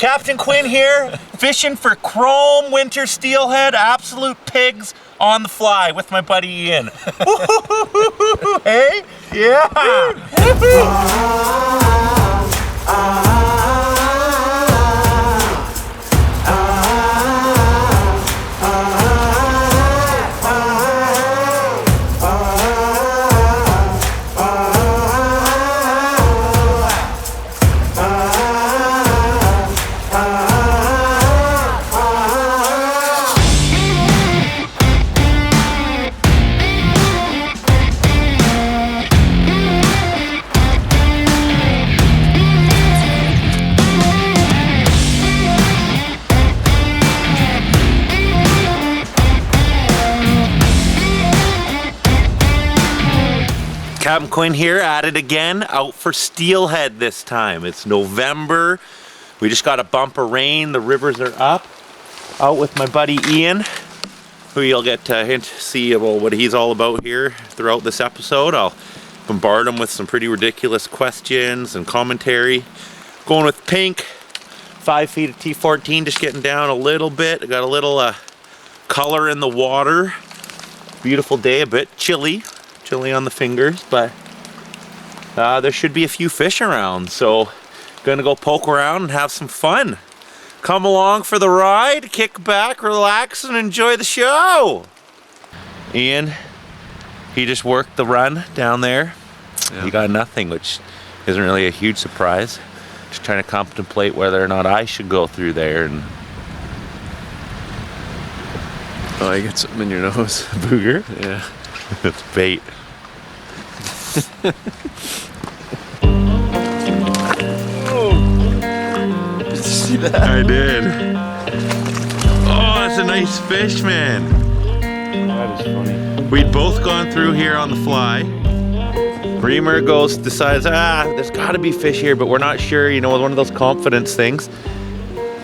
Captain Quinn here, fishing for chrome winter steelhead, absolute pigs on the fly with my buddy Ian. Hey? Yeah! Captain Quinn here, at it again, out for steelhead this time. It's November. We just got a bump of rain. The rivers are up. Out with my buddy Ian, who you'll get to hint see about what he's all about here throughout this episode. I'll bombard him with some pretty ridiculous questions and commentary. Going with pink, 5 feet of T14, just getting down a little bit. I got a little color in the water. Beautiful day, a bit chilly on the fingers, but there should be a few fish around, so gonna go poke around and have some fun. Come along for the ride, kick back, relax, and enjoy the show. Ian, he just worked the run down there. Yeah. He got nothing, which isn't really a huge surprise. Just trying to contemplate whether or not I should go through there. And oh, you got something in your nose. Booger? Yeah. It's bait. Oh. Did you see that? I did. Oh, that's a nice fish, man. That is funny. We'd both gone through here on the fly. Reamer decides, there's gotta be fish here, but we're not sure, you know, one of those confidence things.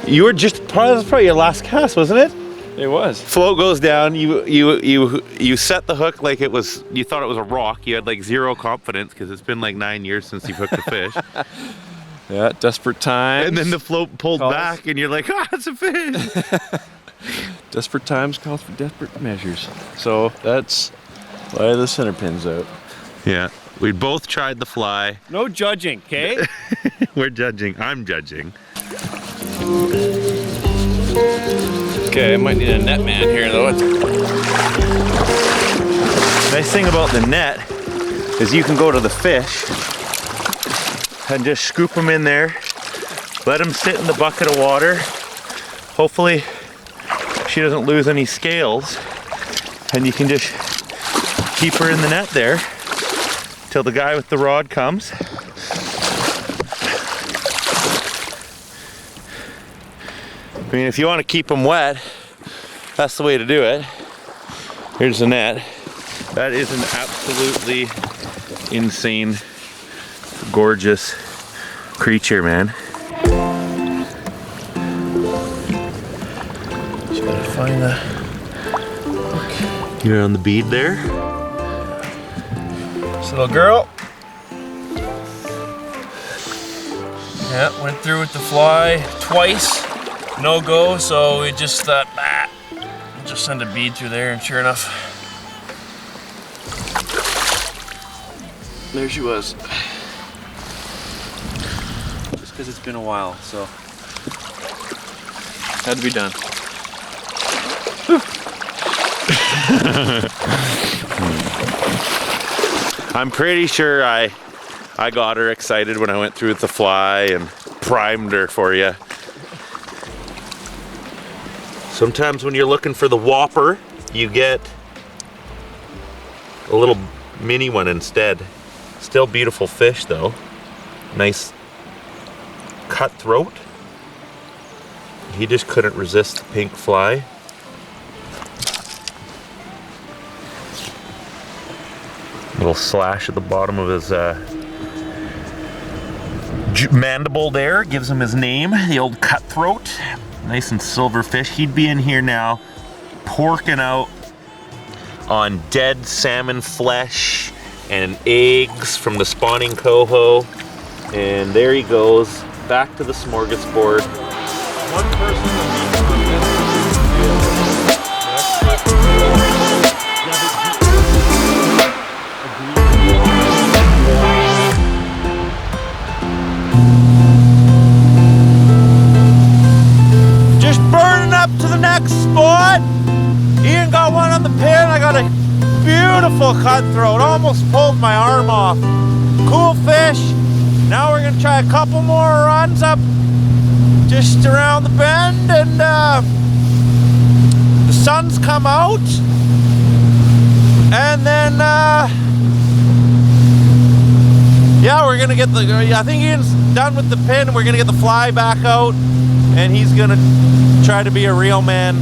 You were that was probably your last cast, wasn't it? It was. Float goes down, you set the hook like you thought it was a rock. You had like zero confidence because it's been like 9 years since you've hooked a fish. Yeah, desperate times. And then the float pulled back and you're like, it's a fish. Desperate times calls for desperate measures. So that's why the center pin's out. Yeah, we both tried the fly. No judging, okay? We're judging, I'm judging. Okay, I might need a net man here though. Nice thing about the net is you can go to the fish and just scoop them in there, let them sit in the bucket of water. Hopefully she doesn't lose any scales, and you can just keep her in the net there till the guy with the rod comes. I mean, if you want to keep them wet, that's the way to do it. Here's the net. That is an absolutely insane, gorgeous creature, man. Just gotta find the hook. You're on the bead there. This little girl. Yeah, went through with the fly twice. No go, so we just thought, just send a bead through there, and sure enough, there she was. Just because it's been a while, so had to be done. I'm pretty sure I got her excited when I went through with the fly and primed her for you. Sometimes when you're looking for the whopper, you get a little mini one instead. Still beautiful fish though. Nice cutthroat. He just couldn't resist the pink fly. Little slash at the bottom of his mandible there gives him his name, the old cutthroat. Nice and silver fish. He'd be in here now porking out on dead salmon flesh and eggs from the spawning coho. And there he goes, back to the smorgasbord. One person will be on this. Just burning up to the next spot. Ian got one on the pin. I got a beautiful cutthroat. Almost pulled my arm off. Cool fish. Now we're gonna try a couple more runs up just around the bend, and the sun's come out, and then yeah, we're gonna get the, I think Ian's done with the pin. We're gonna get the fly back out, and he's gonna try to be a real man.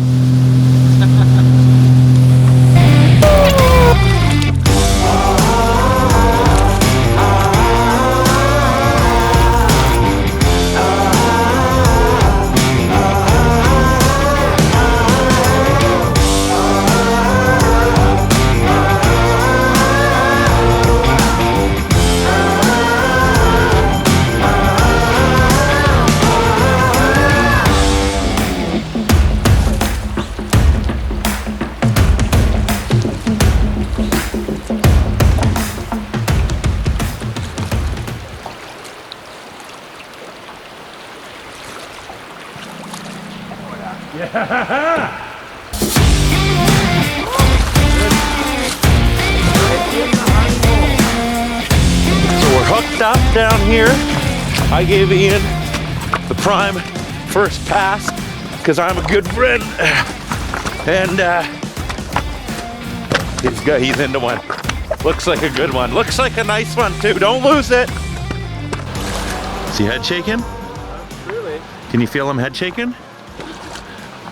So we're hooked up down here. I gave Ian the prime first pass because I'm a good friend, and he's into one. Looks like a good one. Looks like a nice one too. Don't lose it. Is he head shaking? Really? Can you feel him head shaking?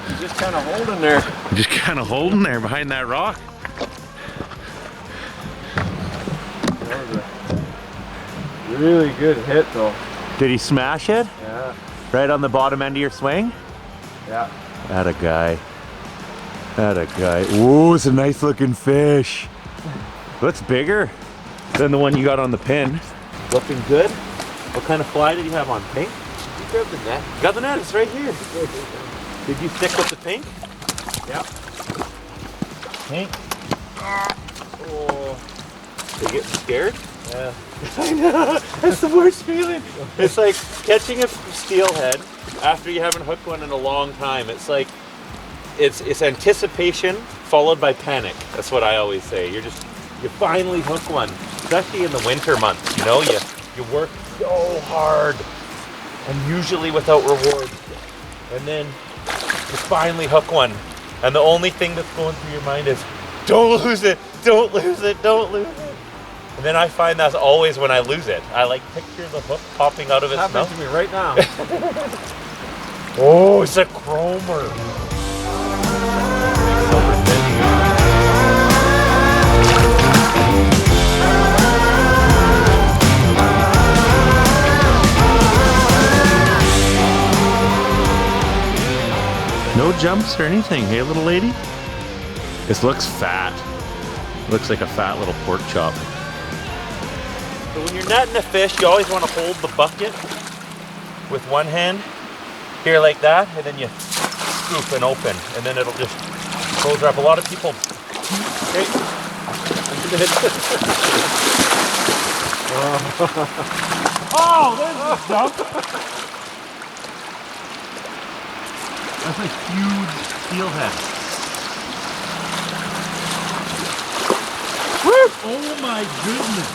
He's just kind of holding there. Just kind of holding there behind that rock. That was a really good hit though. Did he smash it? Yeah. Right on the bottom end of your swing? Yeah. Atta guy. Atta guy. Ooh, it's a nice looking fish. Looks bigger than the one you got on the pin. Looking good. What kind of fly did you have on? Pink? You grabbed the net. Got the net, it's right here. Did you stick with the pink? Yeah. Pink. Oh. Are you getting scared? Yeah. I know, that's the worst feeling. It's like catching a steelhead after you haven't hooked one in a long time. It's like, it's anticipation followed by panic. That's what I always say. You finally hook one, especially in the winter months, you know? You work so hard and usually without reward. And then you finally hook one. And the only thing that's going through your mind is, don't lose it, don't lose it, don't lose it. And then I find that's always when I lose it. I like picture the hook popping out of its mouth. Happened to me right now. Oh, it's a chromer. No jumps or anything, hey little lady? This looks fat. Looks like a fat little pork chop. So when you're netting a fish, you always want to hold the bucket with one hand, here like that, and then you scoop and open, and then it'll just close her up. A lot of people, hey. Oh, there's a dump. That's a huge steelhead. Woo! Oh my goodness.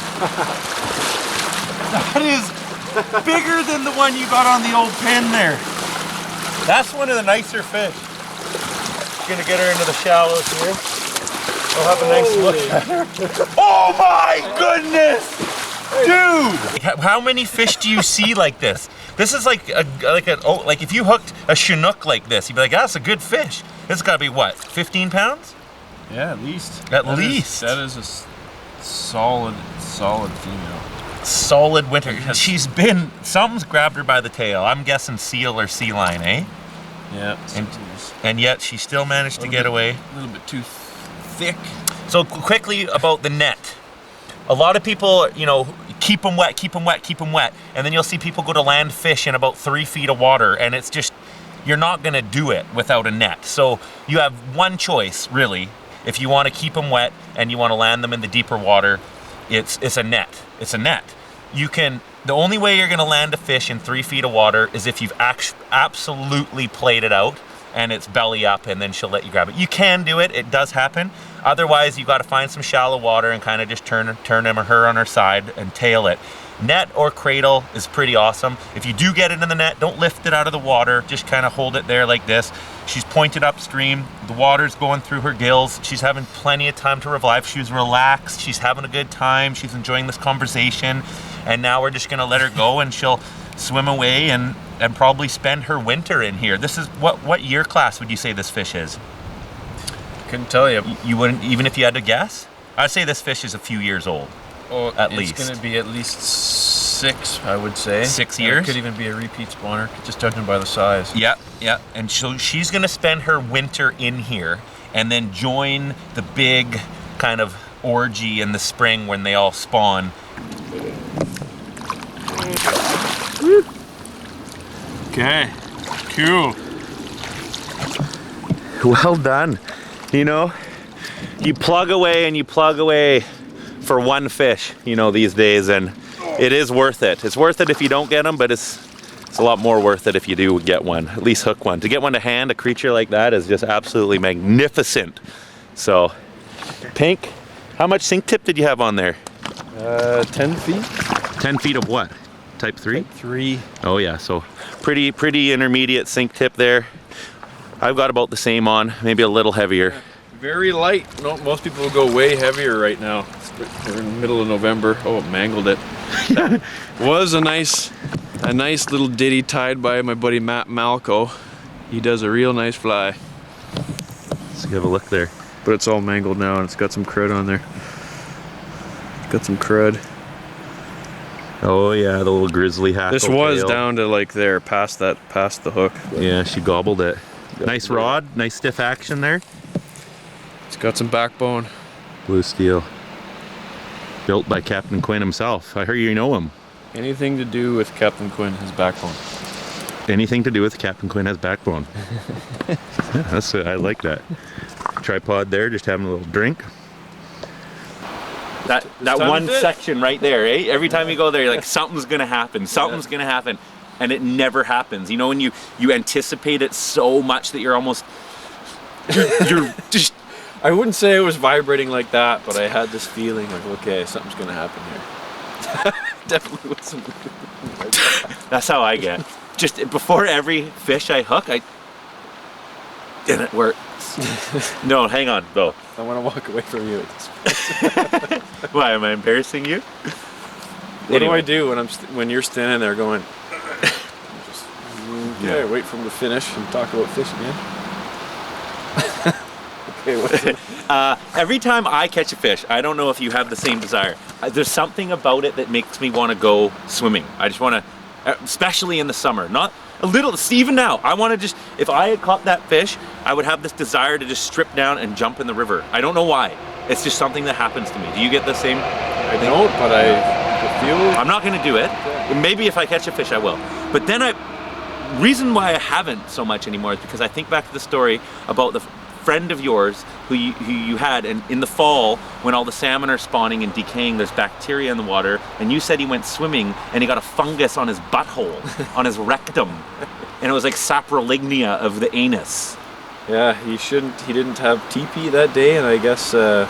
That is bigger than the one you got on the old pin there. That's one of the nicer fish. Gonna get her into the shallows here. We'll have a nice look at her. Oh my goodness! Dude! How many fish do you see like this? This is like if you hooked a Chinook like this, you'd be like, that's a good fish. It's gotta be what, 15 pounds? Yeah, at least. At least. That is a solid female. Solid winter. She's been, something's grabbed her by the tail. I'm guessing seal or sea lion, eh? Yeah. And yet she still managed to get away. A little bit too thick. So quickly about the net. A lot of people, you know, keep them wet, keep them wet, keep them wet. And then you'll see people go to land fish in about 3 feet of water, and it's just, you're not gonna do it without a net. So you have one choice, really. If you wanna keep them wet and you wanna land them in the deeper water, it's a net. It's a net. The only way you're gonna land a fish in 3 feet of water is if you've absolutely played it out and it's belly up, and then she'll let you grab it. You can do it, it does happen. Otherwise, you gotta find some shallow water and kind of just turn him or her on her side and tail it. Net or cradle is pretty awesome. If you do get it in the net, don't lift it out of the water, just kind of hold it there like this. She's pointed upstream, the water's going through her gills, she's having plenty of time to revive, she's relaxed, she's having a good time, she's enjoying this conversation, and now we're just gonna let her go and she'll swim away and probably spend her winter in here. This is, what year class would you say this fish is? Couldn't tell you. You wouldn't, even if you had to guess? I'd say this fish is a few years old. Oh, at least. It's gonna be at least 6, I would say. 6 years? It could even be a repeat spawner, just judging by the size. Yeah. And so she's gonna spend her winter in here and then join the big kind of orgy in the spring when they all spawn. Okay, cool. Well done. You know, you plug away and you plug away for one fish, you know, these days, and it is worth it. It's worth it if you don't get them, but it's a lot more worth it if you do get one, at least hook one. To get one to hand, a creature like that is just absolutely magnificent. So, Pink, how much sink tip did you have on there? 10 feet. 10 feet of what? Type 3? Type 3. Oh yeah, so pretty intermediate sink tip there. I've got about the same on, maybe a little heavier. Very light. No, most people will go way heavier right now. We're in the middle of November. Oh, it mangled it. Was a nice little ditty tied by my buddy Matt Malco. He does a real nice fly. Let's have a look there. But it's all mangled now and it's got some crud on there. Got some crud. Oh yeah, the little grizzly hackle. This was tail. down to like there, past the hook. Yeah, she gobbled it. Nice rod, nice stiff action there. It's got some backbone. Blue steel. Built by Captain Quinn himself. I heard you know him. Anything to do with Captain Quinn has backbone. Anything to do with Captain Quinn has backbone. Yeah, I like that. Tripod there, just having a little drink. That one section right there, eh? Every time you go there, you're like, something's gonna happen, something's gonna happen. And it never happens. You know, when you anticipate it so much that you're almost, you're just. I wouldn't say it was vibrating like that, but I had this feeling like, okay, something's gonna happen here. Definitely wasn't. That's how I get. Just before every fish I hook, and it works. No, hang on, though. I want to walk away from you at this point. Why, am I embarrassing you? What do I do when you're standing there going, just, okay, wait for him to finish and talk about fish again? Okay, what's it? Every time I catch a fish, I don't know if you have the same desire. There's something about it that makes me want to go swimming. I just want to, especially in the summer, not a little, even now, I want to just, if I had caught that fish, I would have this desire to just strip down and jump in the river. I don't know why. It's just something that happens to me. Do you get the same? I don't, but I feel. I'm not going to do it. Maybe if I catch a fish, I will. But then reason why I haven't so much anymore is because I think back to the story about the friend of yours who you had, and in the fall when all the salmon are spawning and decaying, there's bacteria in the water, and you said he went swimming and he got a fungus on his butthole, on his rectum, and it was like saprolignia of the anus. Yeah, he didn't have TP that day, and I guess that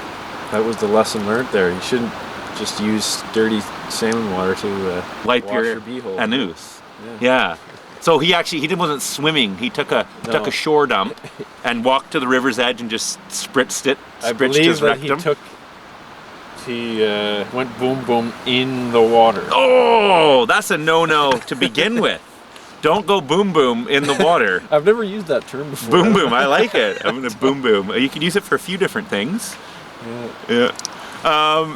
was the lesson learned there. You shouldn't just use dirty salmon water to wipe wash your beehole. anus. Yeah. So he wasn't swimming. He took a shore dump and walked to the river's edge and just spritzed his rectum. He went boom boom in the water. Oh, that's a no-no to begin with. Don't go boom boom in the water. I've never used that term before. Boom boom, I like it. I'm gonna boom boom. You can use it for a few different things. Yeah.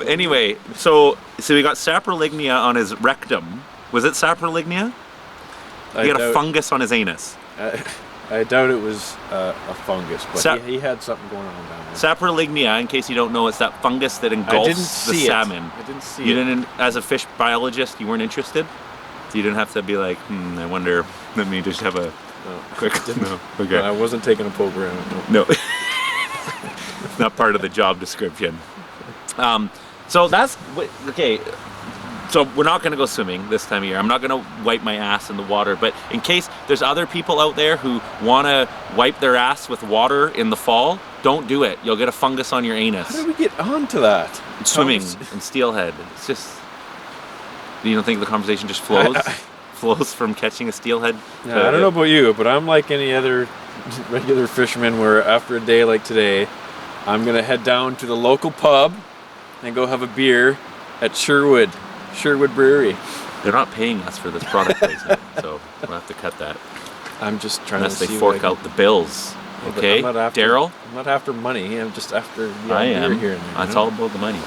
Anyway, so we got saprolignia on his rectum. Was it saprolignia? He got a fungus on his anus. I doubt it was a fungus, but he had something going on down there. Saprolignia, in case you don't know, it's that fungus that engulfs the salmon. I didn't see You didn't, as a fish biologist, you weren't interested? You didn't have to be like, I wonder, let me just have a Quick. No. Okay. I wasn't taking a poke around it. No. It's not part of the job description. So that's okay. So we're not going to go swimming this time of year. I'm not going to wipe my ass in the water, but in case there's other people out there who want to wipe their ass with water in the fall, don't do it. You'll get a fungus on your anus. How did we get onto that? Swimming and steelhead. It's just, you don't think the conversation just flows? Flows from catching a steelhead? Yeah, I don't know about you, but I'm like any other regular fisherman where after a day like today, I'm going to head down to the local pub and go have a beer at Sherwood Brewery. They're not paying us for this product placement, so we'll have to cut that. I'm just trying Unless to they see fork out the bills. Okay, Daryl? I'm not after money. I'm just after I am. here and there. It's all about the money.